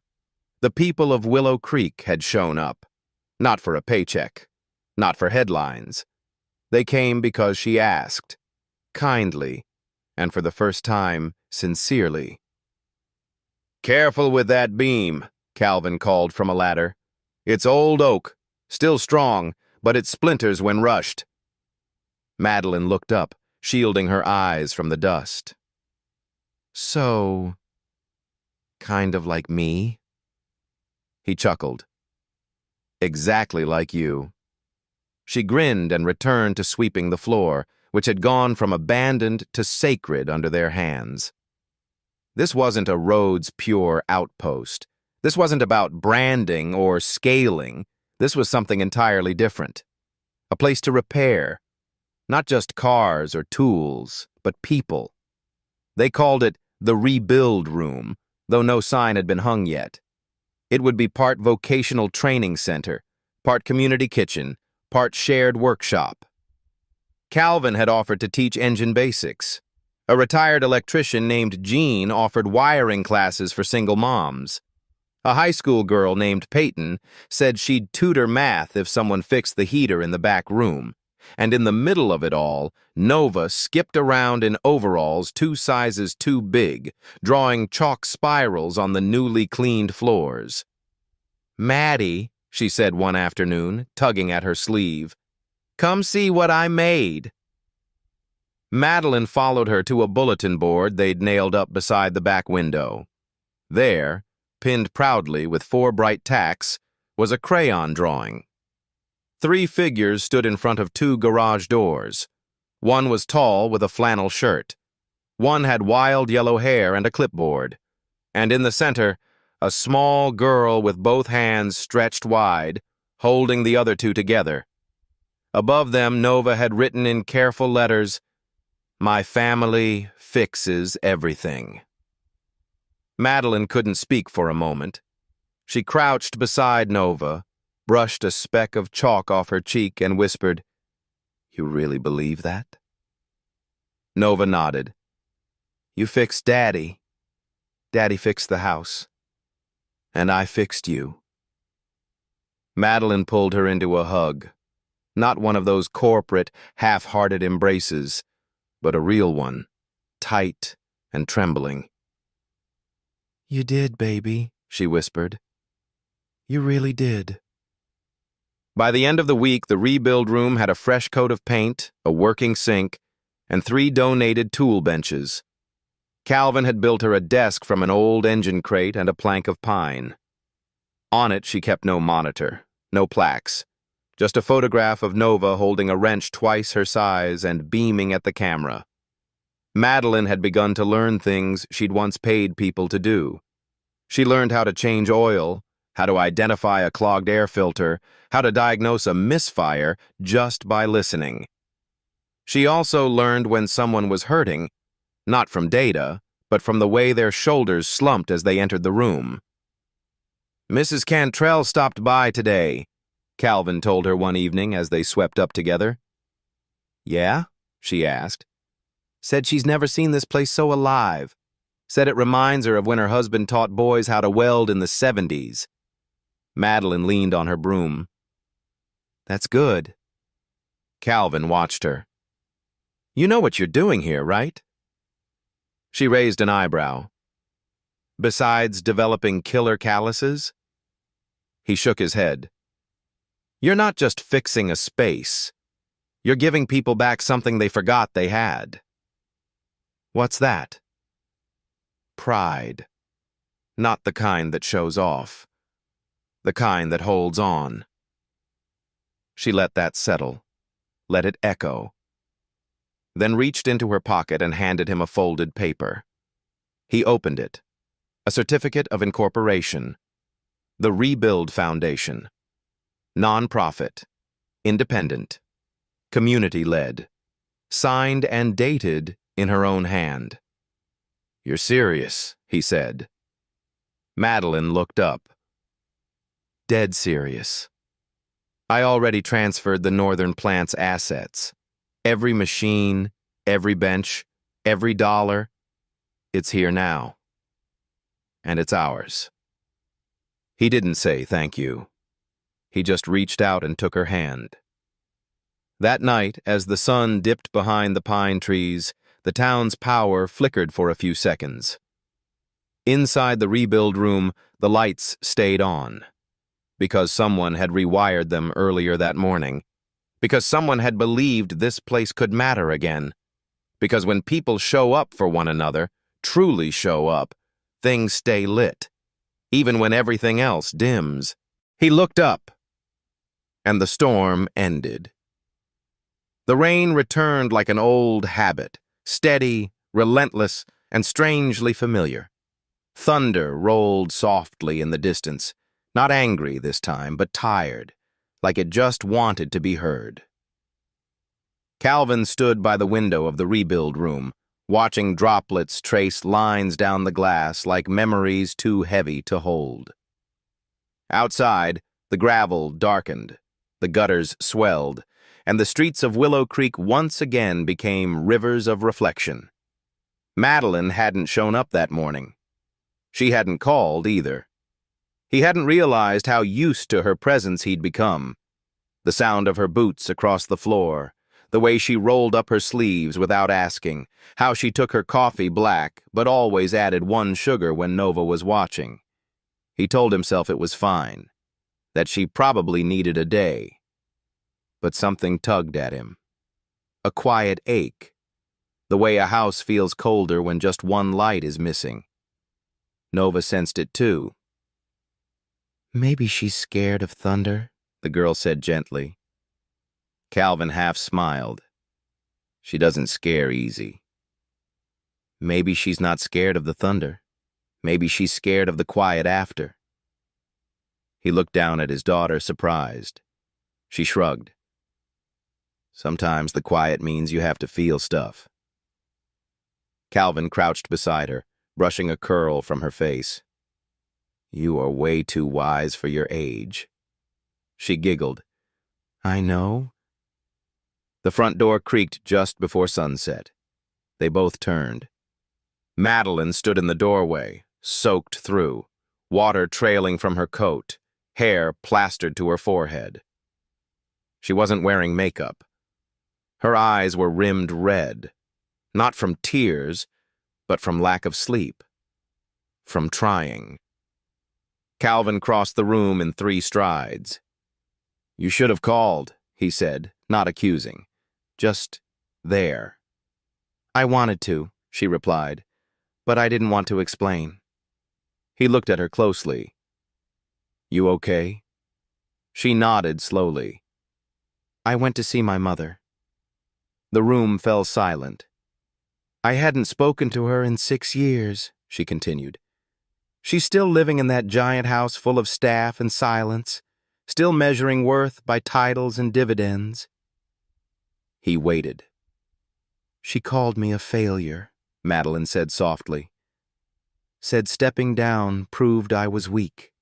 The people of Willow Creek had shown up. Not for a paycheck. Not for headlines. They came because she asked. Kindly, and for the first time, sincerely. Careful with that beam, Calvin called from a ladder. It's old oak, still strong, but it splinters when rushed. Madeline looked up, shielding her eyes from the dust. So, kind of like me? He chuckled. Exactly like you. She grinned and returned to sweeping the floor, which had gone from abandoned to sacred under their hands. This wasn't a Rhodes Pure outpost. This wasn't about branding or scaling. This was something entirely different. A place to repair. Not just cars or tools, but people. They called it the rebuild room, though no sign had been hung yet. It would be part vocational training center, part community kitchen, part shared workshop. Calvin had offered to teach engine basics. A retired electrician named Jean offered wiring classes for single moms. A high school girl named Peyton said she'd tutor math if someone fixed the heater in the back room. And in the middle of it all, Nova skipped around in overalls 2 sizes too big, drawing chalk spirals on the newly cleaned floors. "Maddie," she said one afternoon, tugging at her sleeve, "come see what I made." Madeline followed her to a bulletin board they'd nailed up beside the back window. There, pinned proudly with 4 bright tacks, was a crayon drawing. 3 figures stood in front of 2 garage doors. One was tall with a flannel shirt. One had wild yellow hair and a clipboard. And in the center, a small girl with both hands stretched wide, holding the other 2 together. Above them, Nova had written in careful letters, "My family fixes everything." Madeline couldn't speak for a moment. She crouched beside Nova, brushed a speck of chalk off her cheek, and whispered, "You really believe that?" Nova nodded. "You fixed Daddy. Daddy fixed the house. And I fixed you." Madeline pulled her into a hug. Not one of those corporate, half-hearted embraces, but a real one, tight and trembling. "You did, baby," she whispered. "You really did." By the end of the week, the rebuild room had a fresh coat of paint, a working sink, and 3 donated tool benches. Calvin had built her a desk from an old engine crate and a plank of pine. On it, she kept no monitor, no plaques, just a photograph of Nova holding a wrench twice her size and beaming at the camera. Madeline had begun to learn things she'd once paid people to do. She learned how to change oil, how to identify a clogged air filter, how to diagnose a misfire just by listening. She also learned when someone was hurting, not from data, but from the way their shoulders slumped as they entered the room. "Mrs. Cantrell stopped by today," Calvin told her one evening as they swept up together. "Yeah?" she asked. "Said she's never seen this place so alive. Said it reminds her of when her husband taught boys how to weld in the 70s. Madeline leaned on her broom. "That's good." Calvin watched her. "You know what you're doing here, right?" She raised an eyebrow. "Besides developing killer calluses?" He shook his head. "You're not just fixing a space. You're giving people back something they forgot they had." "What's that?" "Pride. Not the kind that shows off. The kind that holds on." She let that settle, let it echo, then reached into her pocket and handed him a folded paper. He opened it. A certificate of incorporation. The Rebuild Foundation. Non-profit. Independent. Community-led. Signed and dated in her own hand. "You're serious," he said. Madeline looked up. "Dead serious. I already transferred the Northern Plant's assets. Every machine, every bench, every dollar. It's here now. And it's ours." He didn't say thank you. He just reached out and took her hand. That night, as the sun dipped behind the pine trees, the town's power flickered for a few seconds. Inside the rebuild room, the lights stayed on. Because someone had rewired them earlier that morning. Because someone had believed this place could matter again. Because when people show up for one another, truly show up, things stay lit, even when everything else dims. He looked up, and the storm ended. The rain returned like an old habit, steady, relentless, and strangely familiar. Thunder rolled softly in the distance, not angry this time, but tired, like it just wanted to be heard. Calvin stood by the window of the rebuild room, watching droplets trace lines down the glass like memories too heavy to hold. Outside, the gravel darkened, the gutters swelled, and the streets of Willow Creek once again became rivers of reflection. Madeline hadn't shown up that morning. She hadn't called either. He hadn't realized how used to her presence he'd become. The sound of her boots across the floor, the way she rolled up her sleeves without asking, how she took her coffee black but always added 1 sugar when Nova was watching. He told himself it was fine, that she probably needed a day. But something tugged at him. A quiet ache, the way a house feels colder when just one light is missing. Nova sensed it too. Maybe she's scared of thunder, the girl said gently. Calvin half smiled. She doesn't scare easy. Maybe she's not scared of the thunder. Maybe she's scared of the quiet after. He looked down at his daughter, surprised. She shrugged. Sometimes the quiet means you have to feel stuff. Calvin crouched beside her, brushing a curl from her face. You are way too wise for your age. She giggled. I know. The front door creaked just before sunset. They both turned. Madeline stood in the doorway, soaked through, water trailing from her coat, hair plastered to her forehead. She wasn't wearing makeup. Her eyes were rimmed red, not from tears, but from lack of sleep, from trying. Calvin crossed the room in 3 strides. You should have called, he said, not accusing. Just there. I wanted to, she replied, but I didn't want to explain. He looked at her closely. You okay? She nodded slowly. I went to see my mother. The room fell silent. I hadn't spoken to her in 6 years, she continued. She's still living in that giant house full of staff and silence, still measuring worth by titles and dividends. He waited. She called me a failure, Madeline said softly. Said stepping down proved I was weak,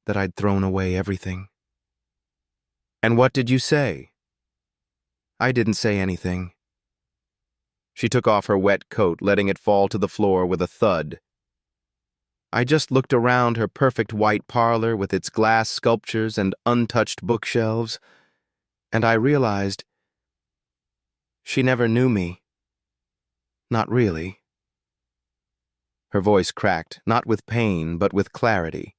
that I'd thrown away everything. And what did you say? I didn't say anything. She took off her wet coat, letting it fall to the floor with a thud. I just looked around her perfect white parlor with its glass sculptures and untouched bookshelves, and I realized she never knew me. Not really. Her voice cracked, not with pain, but with clarity.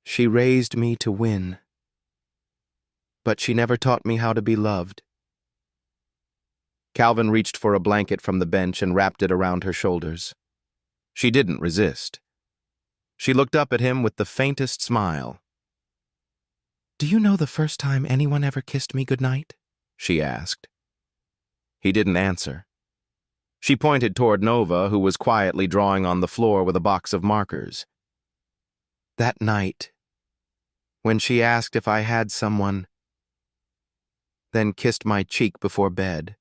She raised me to win, but she never taught me how to be loved. Calvin reached for a blanket from the bench and wrapped it around her shoulders. She didn't resist. She looked up at him with the faintest smile. Do you know the first time anyone ever kissed me goodnight? She asked. He didn't answer. She pointed toward Nova, who was quietly drawing on the floor with a box of markers. That night, when she asked if I had someone, then kissed my cheek before bed.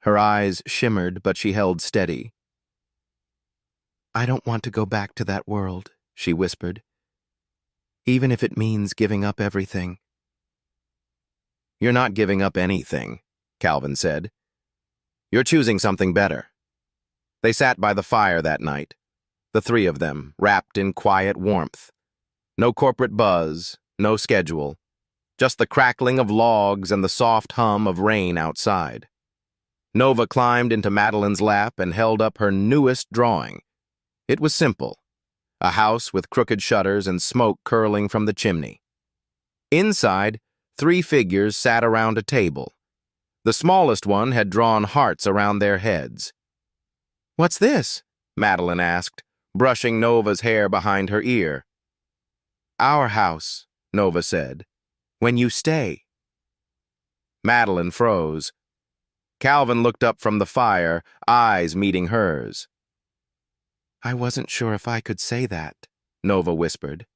Her eyes shimmered, but she held steady. I don't want to go back to that world, she whispered, even if it means giving up everything. You're not giving up anything, Calvin said. You're choosing something better. They sat by the fire that night, the 3 of them, wrapped in quiet warmth. No corporate buzz, no schedule, just the crackling of logs and the soft hum of rain outside. Nova climbed into Madeline's lap and held up her newest drawing. It was simple, a house with crooked shutters and smoke curling from the chimney. Inside, 3 figures sat around a table. The smallest one had drawn hearts around their heads. What's this? Madeline asked, brushing Nova's hair behind her ear. Our house, Nova said, when you stay. Madeline froze. Calvin looked up from the fire, eyes meeting hers. I wasn't sure if I could say that, Nova whispered.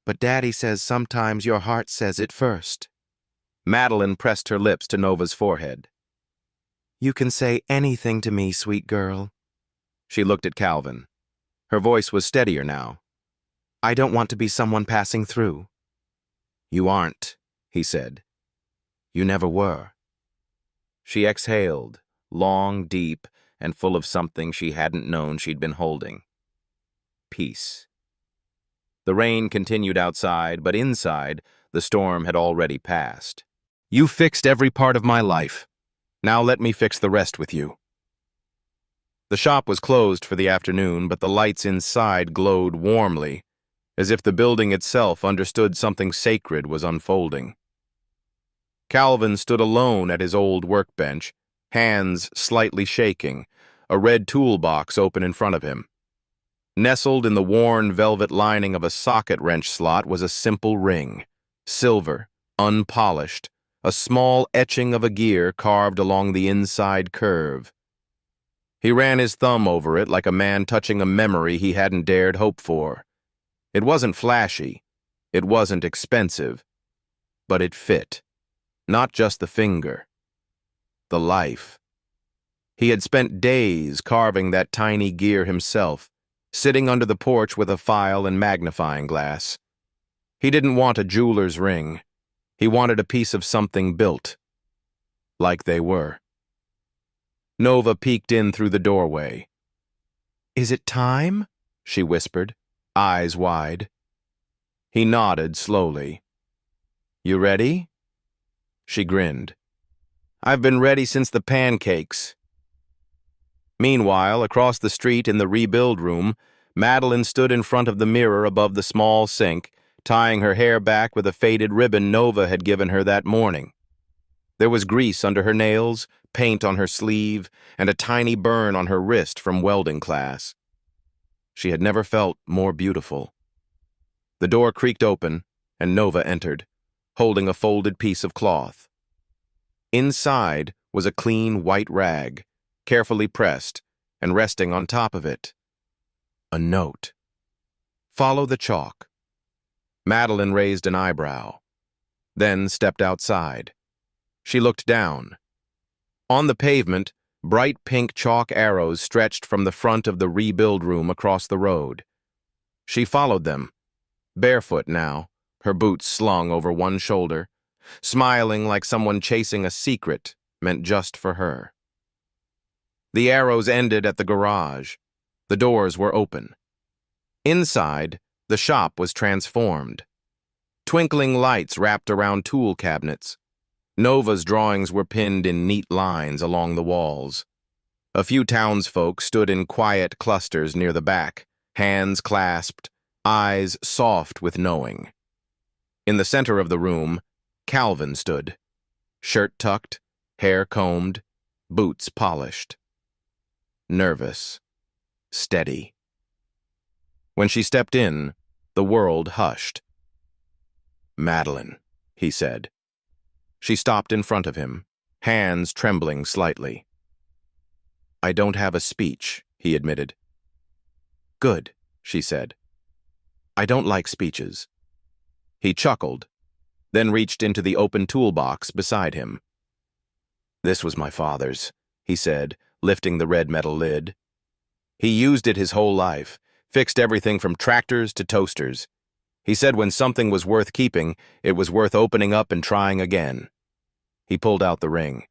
But Daddy says sometimes your heart says it first. Madeline pressed her lips to Nova's forehead. You can say anything to me, sweet girl. She looked at Calvin. Her voice was steadier now. I don't want to be someone passing through. You aren't, he said. You never were. She exhaled, long, deep, and full of something she hadn't known she'd been holding. Peace. The rain continued outside, but inside, the storm had already passed. You fixed every part of my life. Now let me fix the rest with you. The shop was closed for the afternoon, but the lights inside glowed warmly, as if the building itself understood something sacred was unfolding. Calvin stood alone at his old workbench, hands slightly shaking, a red toolbox open in front of him. Nestled in the worn velvet lining of a socket wrench slot was a simple ring, silver, unpolished, a small etching of a gear carved along the inside curve. He ran his thumb over it like a man touching a memory he hadn't dared hope for. It wasn't flashy, it wasn't expensive, but it fit. Not just the finger, the life. He had spent days carving that tiny gear himself, sitting under the porch with a file and magnifying glass. He didn't want a jeweler's ring. He wanted a piece of something built, like they were. Nova peeked in through the doorway. Is it time? She whispered, eyes wide. He nodded slowly. You ready? She grinned. I've been ready since the pancakes. Meanwhile, across the street in the rebuild room, Madeline stood in front of the mirror above the small sink, tying her hair back with a faded ribbon Nova had given her that morning. There was grease under her nails, paint on her sleeve, and a tiny burn on her wrist from welding class. She had never felt more beautiful. The door creaked open, and Nova entered, holding a folded piece of cloth. Inside was a clean white rag, carefully pressed, and resting on top of it. A note. Follow the chalk. Madeline raised an eyebrow, then stepped outside. She looked down. On the pavement, bright pink chalk arrows stretched from the front of the rebuild room across the road. She followed them, barefoot now, her boots slung over one shoulder, smiling like someone chasing a secret meant just for her. The arrows ended at the garage. The doors were open. Inside, the shop was transformed. Twinkling lights wrapped around tool cabinets. Nova's drawings were pinned in neat lines along the walls. A few townsfolk stood in quiet clusters near the back, hands clasped, eyes soft with knowing. In the center of the room, Calvin stood, shirt tucked, hair combed, boots polished. Nervous, steady. When she stepped in, the world hushed. Madeline, he said. She stopped in front of him, hands trembling slightly. I don't have a speech, he admitted. Good, she said. I don't like speeches. He chuckled, then reached into the open toolbox beside him. This was my father's, he said, lifting the red metal lid. He used it his whole life, fixed everything from tractors to toasters. He said when something was worth keeping, it was worth opening up and trying again. He pulled out the ring.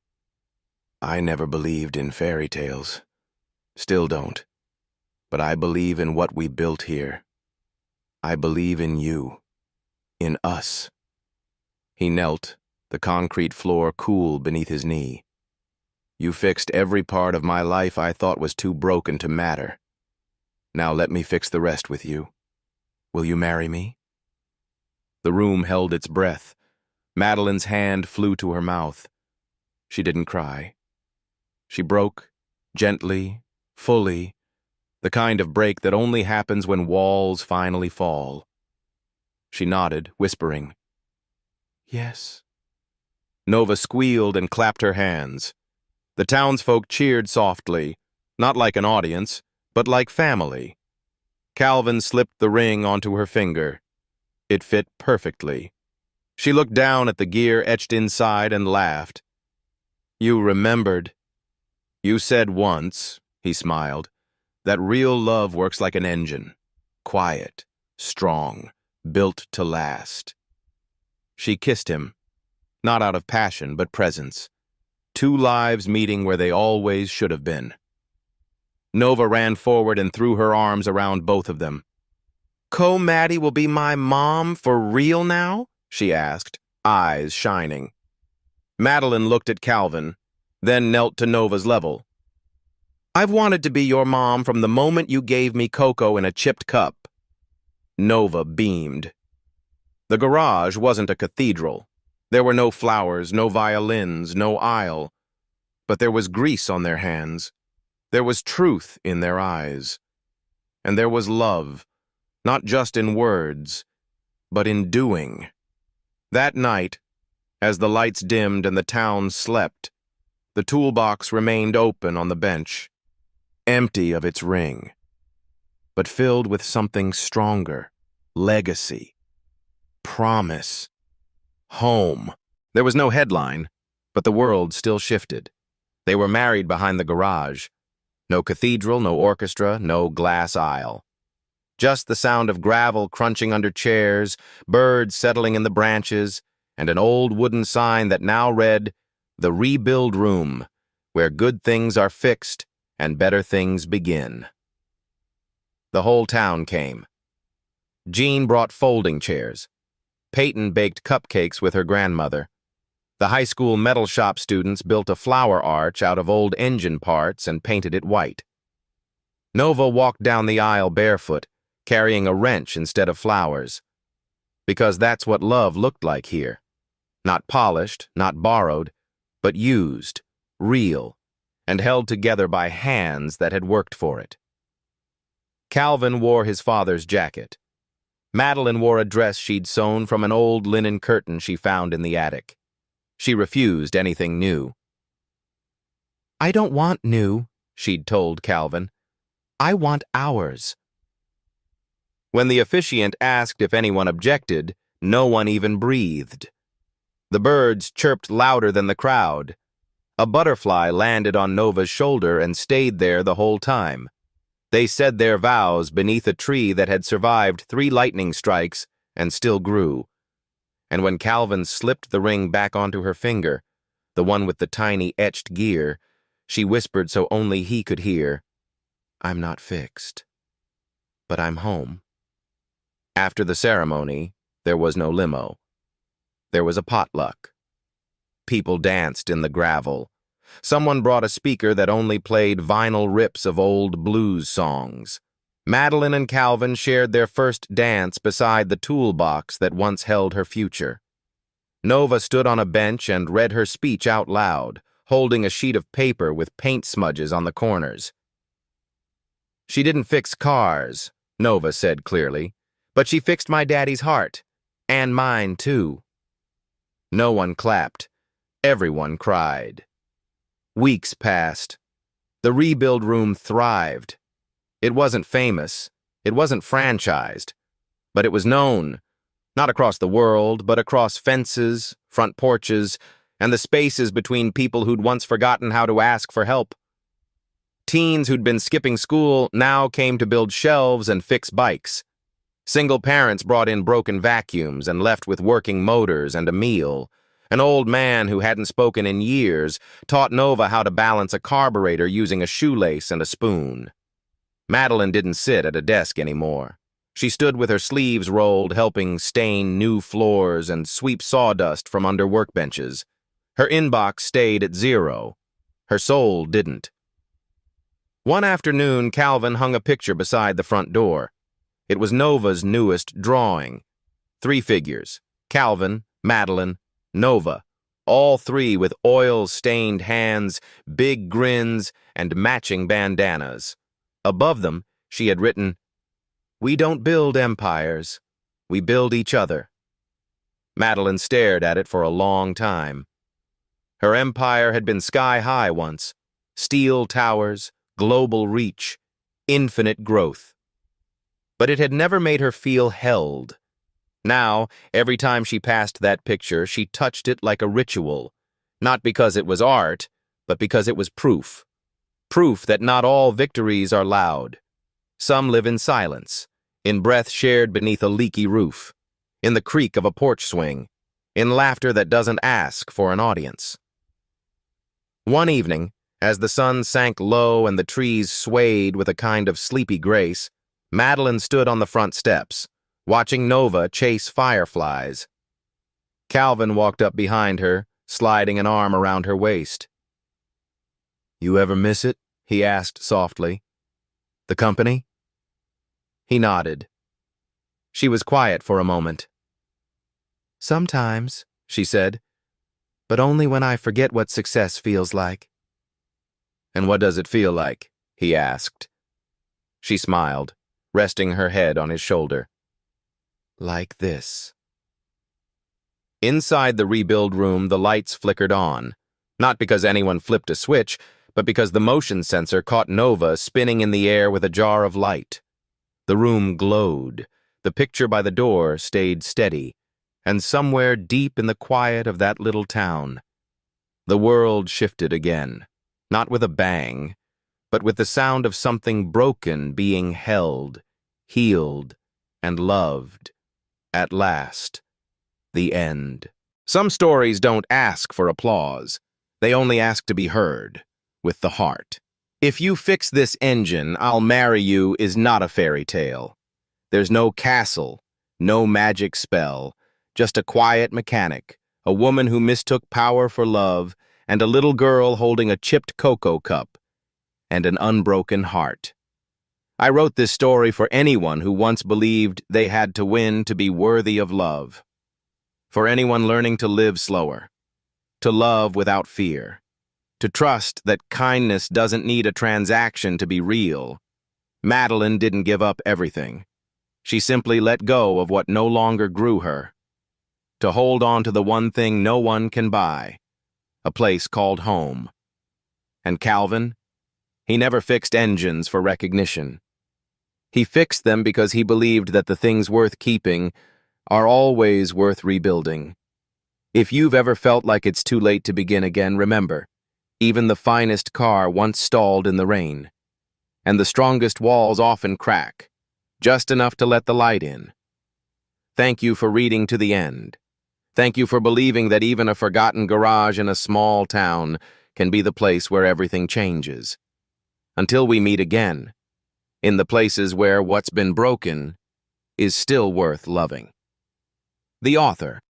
I never believed in fairy tales. Still don't. But I believe in what we built here. I believe in you. In us. He knelt, the concrete floor cool beneath his knee. You fixed every part of my life I thought was too broken to matter. Now let me fix the rest with you. Will you marry me? The room held its breath. Madeline's hand flew to her mouth. She didn't cry. She broke, gently, fully, the kind of break that only happens when walls finally fall. She nodded, whispering, Yes. Nova squealed and clapped her hands. The townsfolk cheered softly, not like an audience, but like family. Calvin slipped the ring onto her finger. It fit perfectly. She looked down at the gear etched inside and laughed. You remembered. You said once, he smiled, that real love works like an engine. Quiet, strong, built to last. She kissed him, not out of passion but presence. Two lives meeting where they always should have been. Nova ran forward and threw her arms around both of them. "Maddie will be my mom for real now?" she asked, eyes shining. Madeline looked at Calvin, then knelt to Nova's level. "I've wanted to be your mom from the moment you gave me cocoa in a chipped cup." Nova beamed. The garage wasn't a cathedral. There were no flowers, no violins, no aisle. But there was grease on their hands. There was truth in their eyes. And there was love, not just in words, but in doing. That night, as the lights dimmed and the town slept, the toolbox remained open on the bench, empty of its ring, but filled with something stronger: legacy, promise, home. There was no headline, but the world still shifted. They were married behind the garage. No cathedral, no orchestra, no glass aisle. Just the sound of gravel crunching under chairs, birds settling in the branches, and an old wooden sign that now read, "The Rebuild Room, where good things are fixed and better things begin." The whole town came. Jean brought folding chairs. Peyton baked cupcakes with her grandmother. The high school metal shop students built a flower arch out of old engine parts and painted it white. Nova walked down the aisle barefoot, carrying a wrench instead of flowers. Because that's what love looked like here. Not polished, not borrowed, but used, real, and held together by hands that had worked for it. Calvin wore his father's jacket. Madeline wore a dress she'd sewn from an old linen curtain she found in the attic. She refused anything new. "I don't want new," she'd told Calvin. "I want ours." When the officiant asked if anyone objected, no one even breathed. The birds chirped louder than the crowd. A butterfly landed on Nova's shoulder and stayed there the whole time. They said their vows beneath a tree that had survived 3 lightning strikes and still grew. And when Calvin slipped the ring back onto her finger, the one with the tiny etched gear, she whispered so only he could hear, "I'm not fixed, but I'm home." After the ceremony, there was no limo. There was a potluck. People danced in the gravel. Someone brought a speaker that only played vinyl rips of old blues songs. Madeline and Calvin shared their first dance beside the toolbox that once held her future. Nova stood on a bench and read her speech out loud, holding a sheet of paper with paint smudges on the corners. "She didn't fix cars," Nova said clearly, "but she fixed my daddy's heart, and mine too." No one clapped. Everyone cried. Weeks passed. The Rebuild Room thrived. It wasn't famous. It wasn't franchised. But it was known, not across the world, but across fences, front porches, and the spaces between people who'd once forgotten how to ask for help. Teens who'd been skipping school now came to build shelves and fix bikes. Single parents brought in broken vacuums and left with working motors and a meal. An old man who hadn't spoken in years taught Nova how to balance a carburetor using a shoelace and a spoon. Madeline didn't sit at a desk anymore. She stood with her sleeves rolled, helping stain new floors and sweep sawdust from under workbenches. Her inbox stayed at 0. Her soul didn't. One afternoon, Calvin hung a picture beside the front door. It was Nova's newest drawing. 3 figures: Calvin, Madeline, Nova, all 3 with oil-stained hands, big grins, and matching bandanas. Above them, she had written, "We don't build empires. We build each other." Madeline stared at it for a long time. Her empire had been sky-high once. Steel towers, global reach, infinite growth. But it had never made her feel held. Now, every time she passed that picture, she touched it like a ritual, not because it was art, but because it was proof. Proof that not all victories are loud. Some live in silence, in breath shared beneath a leaky roof, in the creak of a porch swing, in laughter that doesn't ask for an audience. One evening, as the sun sank low and the trees swayed with a kind of sleepy grace, Madeline stood on the front steps, watching Nova chase fireflies. Calvin walked up behind her, sliding an arm around her waist. "You ever miss it?" he asked softly. "The company?" He nodded. She was quiet for a moment. "Sometimes," she said, "but only when I forget what success feels like." "And what does it feel like?" he asked. She smiled, resting her head on his shoulder. "Like this." Inside the rebuild room, the lights flickered on, not because anyone flipped a switch, but because the motion sensor caught Nova spinning in the air with a jar of light. The room glowed, the picture by the door stayed steady, and somewhere deep in the quiet of that little town, the world shifted again, not with a bang, but with the sound of something broken being held, healed, and loved. At last, the end. Some stories don't ask for applause. They only ask to be heard, with the heart. If you fix this engine, I'll marry you is not a fairy tale. There's no castle, no magic spell, just a quiet mechanic, a woman who mistook power for love, and a little girl holding a chipped cocoa cup, and an unbroken heart. I wrote this story for anyone who once believed they had to win to be worthy of love. For anyone learning to live slower, to love without fear, to trust that kindness doesn't need a transaction to be real. Madeline didn't give up everything. She simply let go of what no longer grew her, to hold on to the one thing no one can buy, a place called home. And Calvin? He never fixed engines for recognition. He fixed them because he believed that the things worth keeping are always worth rebuilding. If you've ever felt like it's too late to begin again, remember, even the finest car once stalled in the rain, and the strongest walls often crack, just enough to let the light in. Thank you for reading to the end. Thank you for believing that even a forgotten garage in a small town can be the place where everything changes. Until we meet again, in the places where what's been broken is still worth loving. The author,